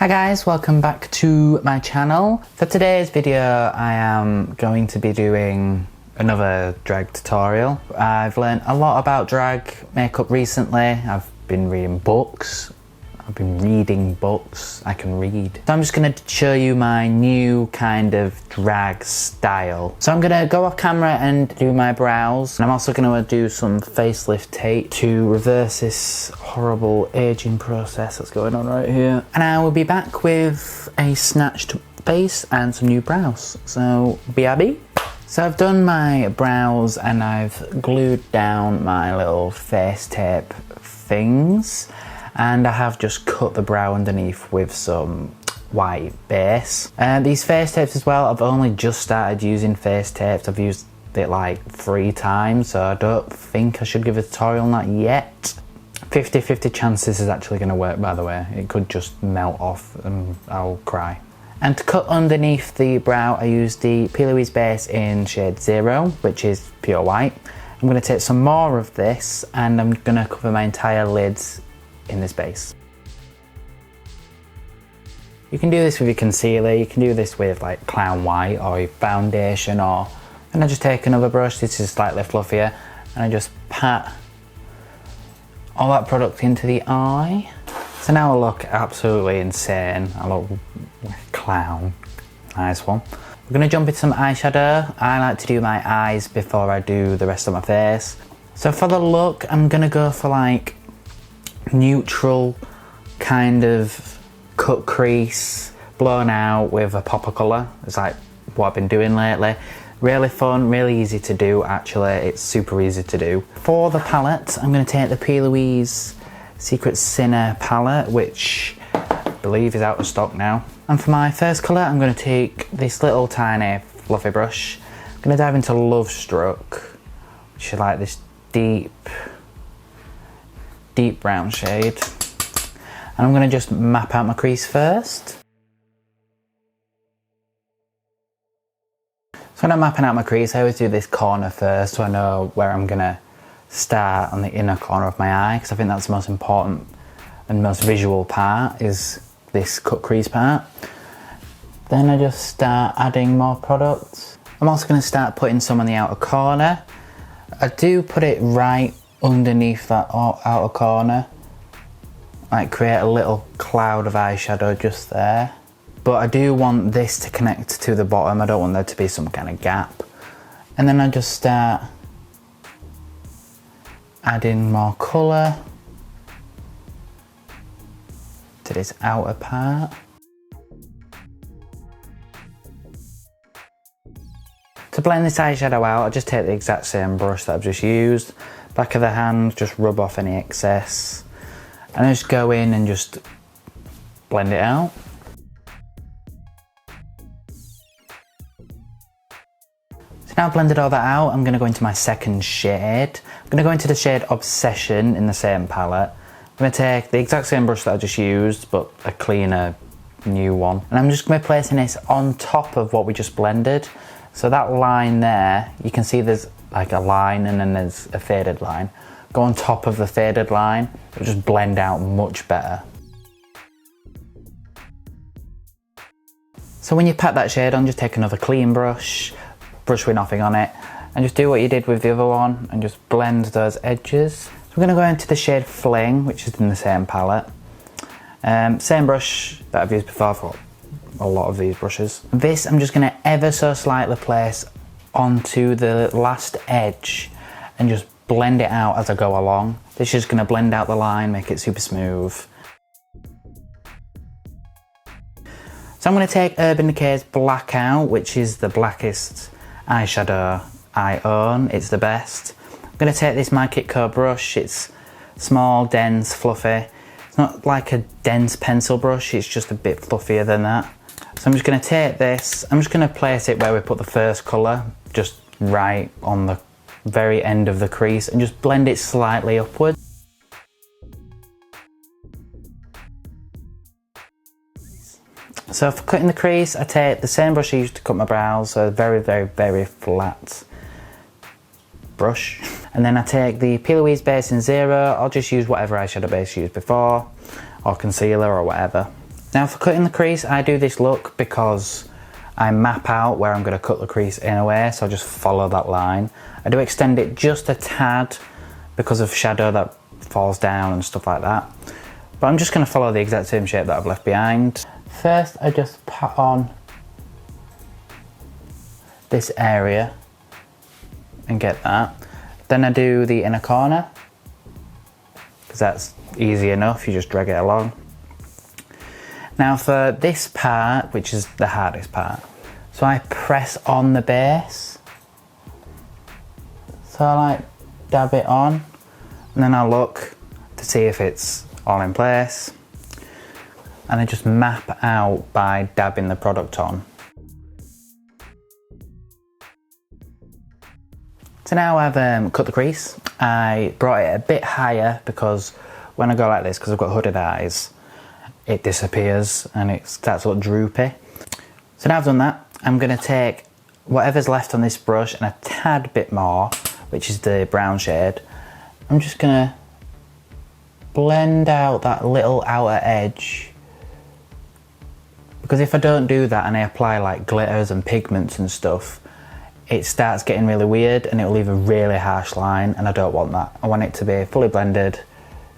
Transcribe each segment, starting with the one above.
Hi guys, welcome back to my channel. For today's video I am going to be doing another drag tutorial. I've learned a lot about drag makeup recently. I've been reading books. I can read. So I'm just going to show you my new kind of drag style. So I'm going to go off camera and do my brows. And I'm also going to do some facelift tape to reverse this horrible aging process that's going on right here. And I will be back with a snatched face and some new brows. So BRB. So I've done my brows and I've glued down my little face tape things. And I have just cut the brow underneath with some white base. These face tapes as well, I've only just started using face tapes. I've used it like 3 times, so I don't think I should give a tutorial on that yet. 50-50 chance this is actually going to work, by the way. It could just melt off and I'll cry. And to cut underneath the brow, I used the P. Louise base in shade 0, which is pure white. I'm going to take some more of this and I'm going to cover my entire lids in this base. You can do this with your concealer, you can do this with like clown white or your foundation, or and I just take another brush, this is slightly fluffier, and I just pat all that product into the eye. So now I look absolutely insane. I look like a clown. Nice one. We're going to jump into some eyeshadow. I like to do my eyes before I do the rest of my face. So for the look, I'm going to go for like neutral kind of cut crease blown out with a pop of colour. It's like what I've been doing lately. Really fun, really easy to do actually. It's super easy to do. For the palette, I'm going to take the P. Louise Secret Sinner palette, which I believe is out of stock now. And for my first colour, I'm going to take this little tiny fluffy brush. I'm going to dive into Love Struck, which is like this deep brown shade, and I'm going to just map out my crease first. So when I'm mapping out my crease, I always do this corner first so I know where I'm going to start on the inner corner of my eye, because I think that's the most important and most visual part, is this cut crease part. Then I just start adding more product. I'm also going to start putting some on the outer corner. I do put it right underneath that outer corner, like create a little cloud of eyeshadow just there. But I do want this to connect to the bottom, I don't want there to be some kind of gap. And then I just start adding more colour to this outer part. To blend this eyeshadow out, I just take the exact same brush that I've just used. Back of the hand, just rub off any excess. And I just go in and just blend it out. So now I've blended all that out, I'm going to go into my second shade. I'm going to go into the shade Obsession in the same palette. I'm going to take the exact same brush that I just used, but a cleaner, new one. And I'm just going to be placing this on top of what we just blended. So that line there, you can see there's like a line and then there's a faded line. Go on top of the faded line, it'll just blend out much better. So when you pat that shade on, just take another clean brush with nothing on it, and just do what you did with the other one and just blend those edges. So we're going to go into the shade Fling, which is in the same palette. Same brush that I've used before for a lot of these brushes. This I'm just going to ever so slightly place onto the last edge and just blend it out as I go along. This is just going to blend out the line, make it super smooth. So I'm going to take Urban Decay's Blackout, which is the blackest eyeshadow I own. It's the best. I'm going to take this My Kit Co brush. It's small, dense, fluffy. It's not like a dense pencil brush, it's just a bit fluffier than that. So I'm just going to take this, I'm just going to place it where we put the first colour, just right on the very end of the crease, and just blend it slightly upwards. So for cutting the crease, I take the same brush I used to cut my brows, so a very flat brush. And then I take the P. Louise base in 0, I'll just use whatever eyeshadow base you used before, or concealer or whatever. Now for cutting the crease, I do this look because I map out where I'm going to cut the crease in a way, so I just follow that line. I do extend it just a tad because of shadow that falls down and stuff like that. But I'm just going to follow the exact same shape that I've left behind. First, I just pat on this area and get that. Then I do the inner corner, because that's easy enough, you just drag it along. Now for this part, which is the hardest part, so I press on the base. So I like dab it on, and then I look to see if it's all in place. And I just map out by dabbing the product on. So now I've cut the crease. I brought it a bit higher because when I go like this, because I've got hooded eyes, it disappears and it starts to look droopy. So now I've done that, I'm going to take whatever's left on this brush and a tad bit more, which is the brown shade. I'm just going to blend out that little outer edge, because if I don't do that and I apply like glitters and pigments and stuff, it starts getting really weird and it'll leave a really harsh line, and I don't want that. I want it to be fully blended,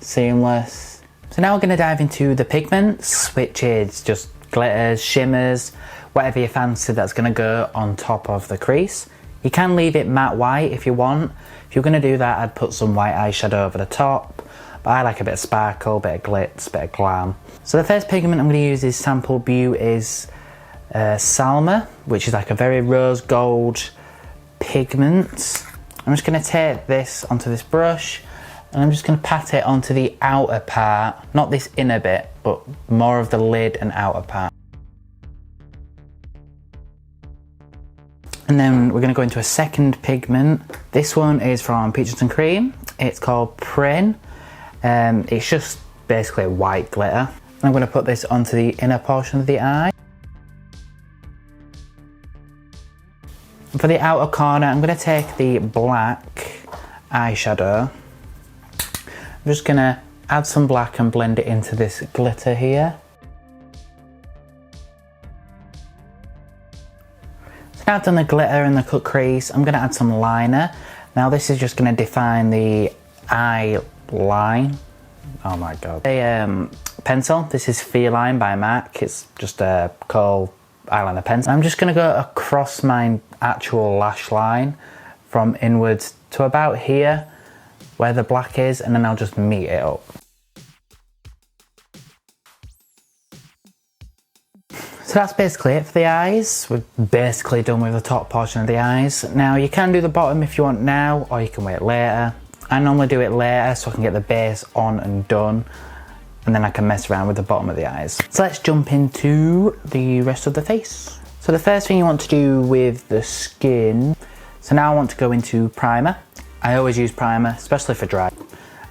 seamless. So now we're going to dive into the pigments, which is just glitters, shimmers, whatever you fancy that's going to go on top of the crease. You can leave it matte white if you want. If you're going to do that, I'd put some white eyeshadow over the top, but I like a bit of sparkle, bit of glitz, bit of glam. So the first pigment I'm going to use is Sample Beauty's Salma, which is like a very rose gold pigment. I'm just going to take this onto this brush and I'm just going to pat it onto the outer part, not this inner bit, but more of the lid and outer part. And then we're going to go into a second pigment. This one is from Peaches and Cream. It's called Prin. It's just basically white glitter. I'm going to put this onto the inner portion of the eye. And for the outer corner, I'm going to take the black eyeshadow. I'm just going to add some black and blend it into this glitter here. So now I've done the glitter and the cut crease, I'm going to add some liner. Now this is just going to define the eye line. Oh my god. A pencil, this is Feline by MAC. It's just a kohl eyeliner pencil. I'm just going to go across my actual lash line from inwards to about here where the black is, and then I'll just meet it up. So that's basically it for the eyes. We're basically done with the top portion of the eyes. Now you can do the bottom if you want now, or you can wait later. I normally do it later so I can get the base on and done, and then I can mess around with the bottom of the eyes. So let's jump into the rest of the face. So the first thing you want to do with the skin, so now I want to go into primer. I always use primer, especially for drag.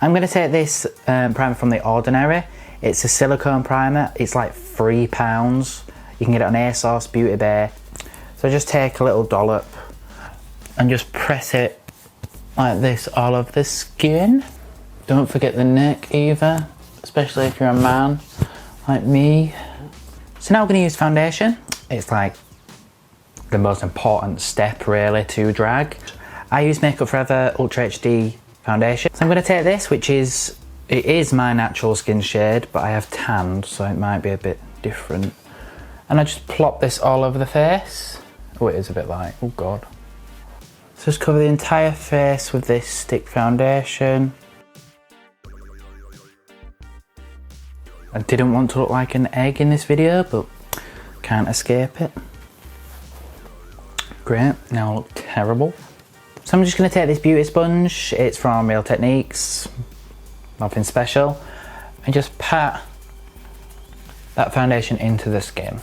I'm going to take this primer from The Ordinary. It's a silicone primer. It's like £3. You can get it on ASOS, Beauty Bay. So just take a little dollop and just press it like this all over the skin. Don't forget the neck either, especially if you're a man like me. So now we're going to use foundation. It's like the most important step really to drag. I use Makeup Forever Ultra HD foundation. So I'm going to take this, which is, it is my natural skin shade, but I have tanned, so it might be a bit different. And I just plop this all over the face. Oh, it is a bit light, oh god. So just cover the entire face with this stick foundation. I didn't want to look like an egg in this video, but can't escape it. Great, now I look terrible. So I'm just going to take this beauty sponge, it's from Real Techniques, nothing special, and just pat that foundation into the skin.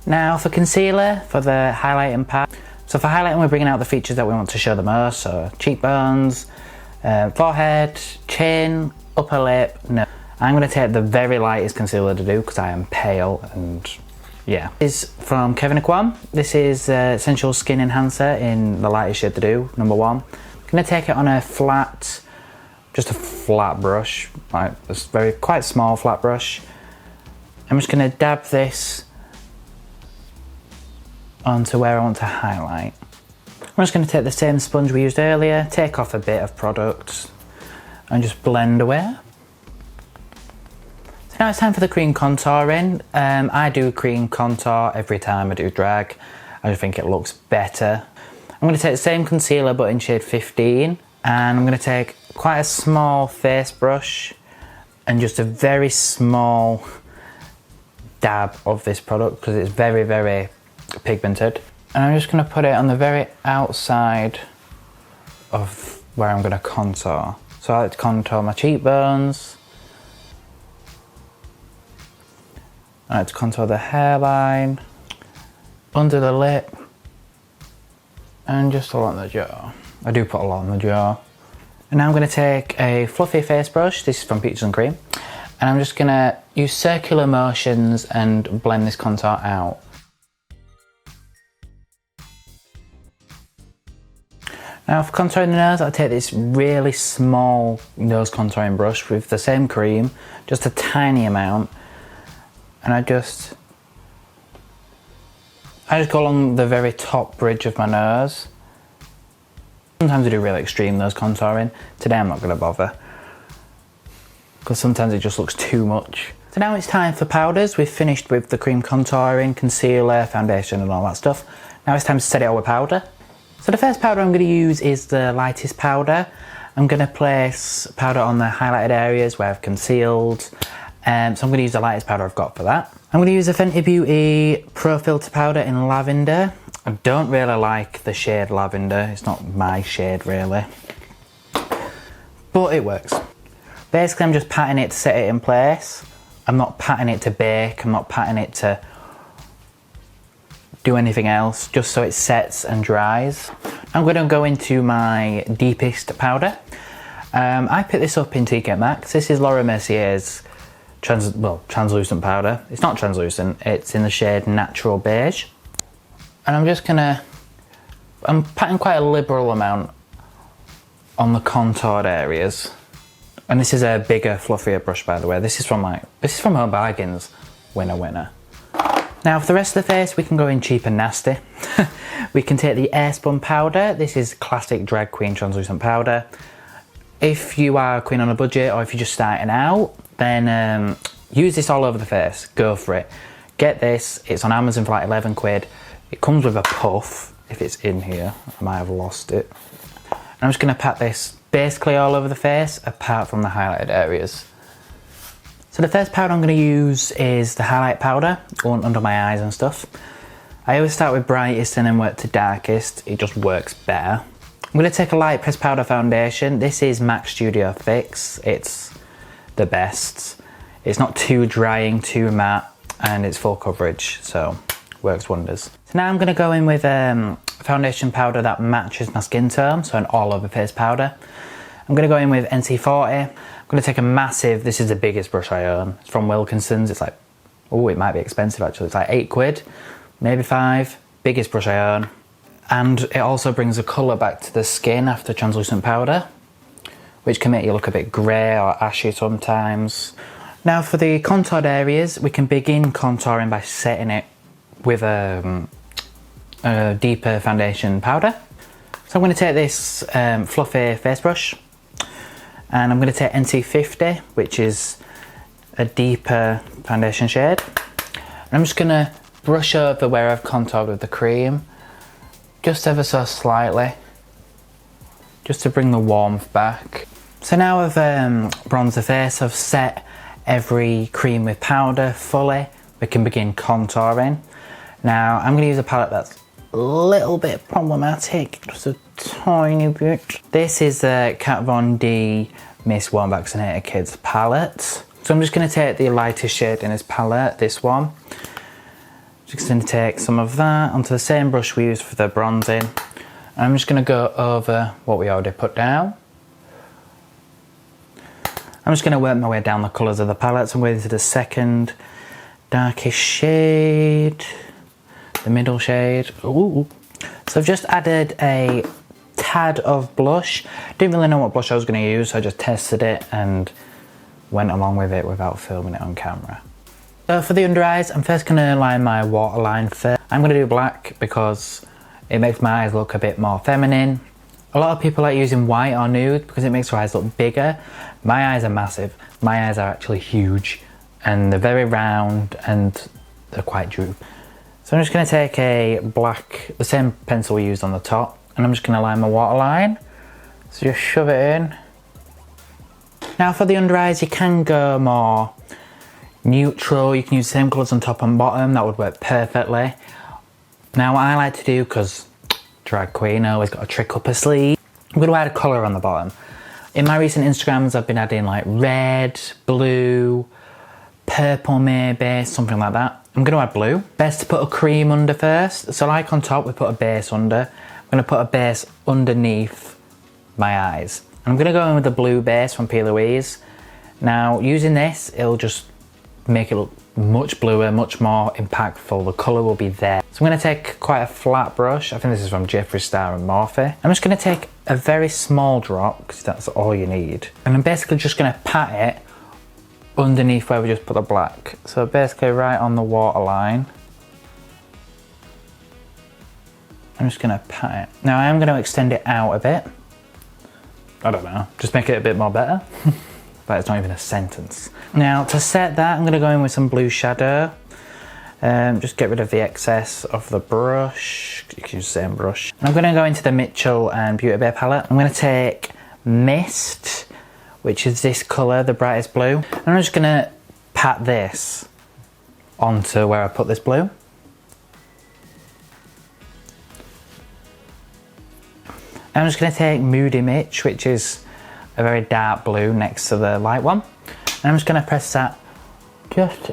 Now for concealer, for the highlighting part. So for highlighting, we're bringing out the features that we want to show the most, so cheekbones, forehead, chin, upper lip, nose. I'm going to take the very lightest concealer to do because I am pale, and yeah. This is from Kevyn Aucoin. This is Essential Skin Enhancer in the lightest shade to do, number 1. I'm going to take it on a flat, just a flat brush, like this quite small flat brush. I'm just going to dab this onto where I want to highlight. I'm just going to take the same sponge we used earlier, take off a bit of product and just blend away. So now it's time for the cream contouring. I do cream contour every time I do drag. I just think it looks better. I'm going to take the same concealer but in shade 15, and I'm going to take quite a small face brush and just a very small dab of this product because it's very, very pigmented. And I'm just going to put it on the very outside of where I'm going to contour. So I like to contour my cheekbones. I like to contour the hairline, under the lip, and just along the jaw. I do put a lot on the jaw. And now I'm going to take a fluffy face brush. This is from Peaches and Cream. And I'm just going to use circular motions and blend this contour out. Now for contouring the nose, I'll take this really small nose contouring brush with the same cream, just a tiny amount. And I just go along the very top bridge of my nose. Sometimes I do really extreme nose contouring. Today I'm not going to bother, because sometimes it just looks too much. So now it's time for powders. We've finished with the cream contouring, concealer, foundation and all that stuff. Now it's time to set it all with powder. So the first powder I'm going to use is the lightest powder. I'm going to place powder on the highlighted areas where I've concealed. So I'm going to use the lightest powder I've got for that. I'm going to use the Fenty Beauty Pro Filter powder in Lavender. I don't really like the shade Lavender. It's not my shade really, but it works. Basically I'm just patting it to set it in place. I'm not patting it to bake. I'm not patting it to do anything else, just so it sets and dries. I'm going to go into my deepest powder. I picked this up in TK Maxx. This is Laura Mercier's translucent powder. It's not translucent, it's in the shade Natural Beige. And I'm patting quite a liberal amount on the contoured areas. And this is a bigger, fluffier brush, by the way. This is from Home Bargains. Winner. Now for the rest of the face, we can go in cheap and nasty. We can take the Airspun powder. This is classic drag queen translucent powder. If you are a queen on a budget, or if you're just starting out, then use this all over the face. Go for it. Get this. It's on Amazon for like 11 quid. It comes with a puff. If it's in here, I might have lost it. And I'm just going to pat this basically all over the face, apart from the highlighted areas. So the first powder I'm going to use is the highlight powder, going under my eyes and stuff. I always start with brightest and then work to darkest. It just works better. I'm going to take a light pressed powder foundation. This is MAC Studio Fix. It's the best. It's not too drying, too matte, and it's full coverage, so works wonders. So now I'm going to go in with foundation powder that matches my skin tone, so an all over face powder. I'm going to go in with NC40. I'm going to take a massive, this is the biggest brush I own. It's from Wilkinson's. It's like, oh, it might be expensive actually. It's like 8 quid, maybe 5. Biggest brush I own. And it also brings the colour back to the skin after translucent powder, which can make you look a bit grey or ashy sometimes. Now for the contoured areas, we can begin contouring by setting it with a deeper foundation powder. So I'm going to take this fluffy face brush, and I'm going to take NC50, which is a deeper foundation shade. And I'm just going to brush over where I've contoured with the cream, just ever so slightly, just to bring the warmth back. So now I've bronzed the face, I've set every cream with powder fully, we can begin contouring. Now I'm going to use a palette that's a little bit problematic, just a tiny bit. This is the Kat Von D Miss Won't Vaccinated Kids palette. So I'm just going to take the lightest shade in this palette, this one. Just going to take some of that onto the same brush we used for the bronzing. And I'm just going to go over what we already put down. I'm just going to work my way down the colours of the palette. So I'm going to the second darkest shade, the middle shade. Ooh. So I've just added a tad of blush. Didn't really know what blush I was going to use, so I just tested it and went along with it without filming it on camera. So for the under eyes, I'm first going to line my waterline first. I'm going to do black because it makes my eyes look a bit more feminine. A lot of people like using white or nude because it makes your eyes look bigger. My eyes are massive. My eyes are actually huge and they're very round and they're quite droop. So I'm just going to take a black, the same pencil we used on the top, and I'm just going to line my waterline. So just shove it in. Now for the under eyes, you can go more neutral. You can use the same colours on top and bottom. That would work perfectly. Now what I like to do, because drag queen, I always got a trick up her sleeve, I'm going to add a colour on the bottom. In my recent Instagrams, I've been adding like red, blue, purple maybe, something like that. I'm going to add blue. Best to put a cream under first. So like on top, we put a base under. I'm going to put a base underneath my eyes. And I'm going to go in with the blue base from P. Louise. Now using this, it'll just make it look much bluer, much more impactful. The colour will be there. So I'm going to take quite a flat brush. I think this is from Jeffree Star and Morphe. I'm just going to take a very small drop, because that's all you need. And I'm basically just going to pat it underneath where we just put the black. So basically right on the waterline. I'm just going to pat it. Now I am going to extend it out a bit. I don't know, just make it a bit more better. But it's not even a sentence. Now to set that, I'm going to go in with some blue shadow. Just get rid of the excess of the brush. You can use the same brush. I'm going to go into the Mitchell and Beauty Bay palette. I'm going to take Mist, which is this colour, the brightest blue. And I'm just going to pat this onto where I put this blue. I'm just going to take Moody Mitch, which is a very dark blue next to the light one. And I'm just going to press that just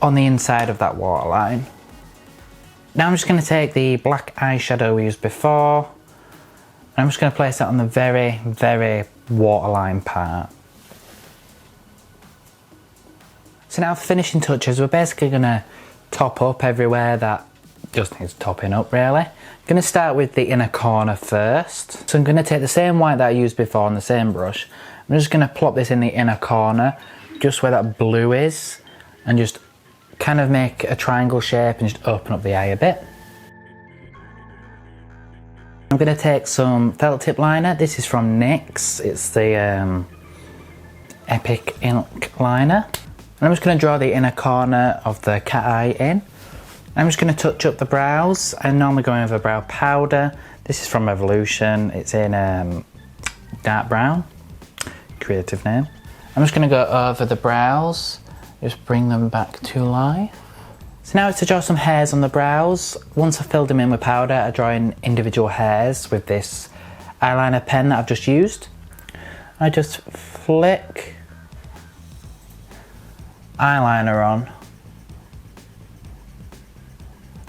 on the inside of that waterline. Now I'm just going to take the black eyeshadow we used before. And I'm just going to place that on the very, very waterline part. So now for finishing touches, we're basically going to top up everywhere that just needs topping up really. I'm going to start with the inner corner first. So I'm going to take the same white that I used before on the same brush. I'm just going to plop this in the inner corner, just where that blue is, and just kind of make a triangle shape and just open up the eye a bit. I'm going to take some felt tip liner. This is from NYX. It's the Epic Ink liner. And I'm just going to draw the inner corner of the cat eye in. I'm just going to touch up the brows. I normally go in with a brow powder. This is from Revolution. It's in dark brown. Creative name. I'm just going to go over the brows. Just bring them back to life. So now it's to draw some hairs on the brows. Once I've filled them in with powder, I draw in individual hairs with this eyeliner pen that I've just used. I just flick eyeliner on.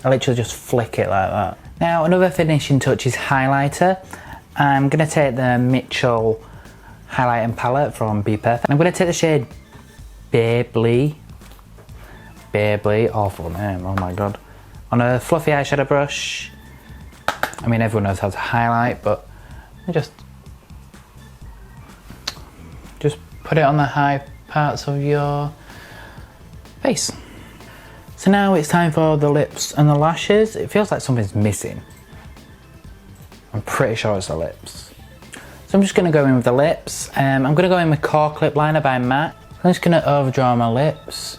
I literally just flick it like that. Now another finishing touch is highlighter. I'm going to take the Mitchell highlighting palette from Be Perfect. I'm going to take the shade Babley, awful name, oh my god. On a fluffy eyeshadow brush. I mean everyone knows how to highlight, but just put it on the high parts of your face. So now it's time for the lips and the lashes. It feels like something's missing. I'm pretty sure it's the lips. So I'm just going to go in with the lips. I'm going to go in with Cork Lip Liner by MAC. I'm just going to overdraw my lips.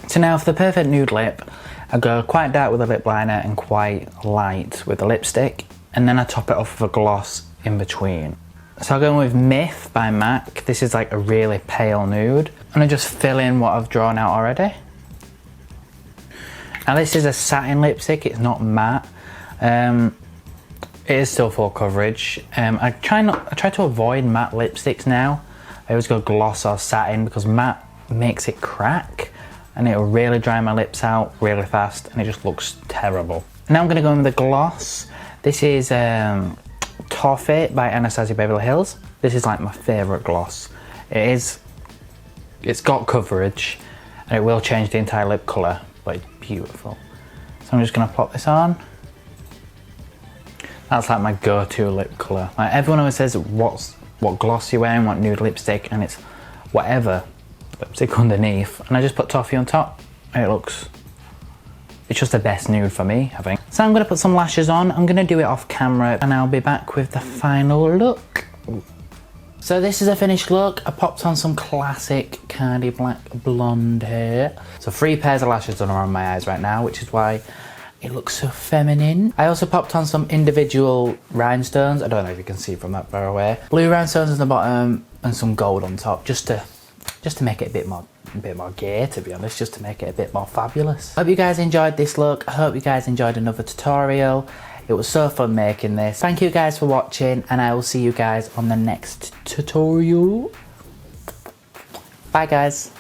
So now for the perfect nude lip, I go quite dark with the lip liner and quite light with the lipstick. And then I top it off with a gloss in between. So I'll go in with Myth by MAC. This is like a really pale nude. And I just fill in what I've drawn out already. Now this is a satin lipstick, it's not matte. It is still full coverage. I try to avoid matte lipsticks now. I always go gloss or satin because matte makes it crack and it'll really dry my lips out really fast and it just looks terrible. Now I'm going to go in with the gloss. This is Toffee by Anastasia Beverly Hills. This is like my favourite gloss. It's got coverage and it will change the entire lip colour, but it's beautiful. So I'm just going to plop this on. That's like my go-to lip colour. Like everyone always says what gloss you're wearing, what nude lipstick, and it's whatever lipstick underneath. And I just put toffee on top and it's just the best nude for me, I think. So I'm gonna put some lashes on. I'm gonna do it off camera and I'll be back with the final look. So this is a finished look. I popped on some classic Kardi black blonde hair. So 3 pairs of lashes done around my eyes right now, which is why it looks so feminine. I also popped on some individual rhinestones. I don't know if you can see from that far away. Blue rhinestones on the bottom and some gold on top, just to make it a bit more gay, to be honest, just to make it a bit more fabulous. Hope you guys enjoyed this look. I hope you guys enjoyed another tutorial. It was so fun making this. Thank you guys for watching, and I will see you guys on the next tutorial. Bye guys.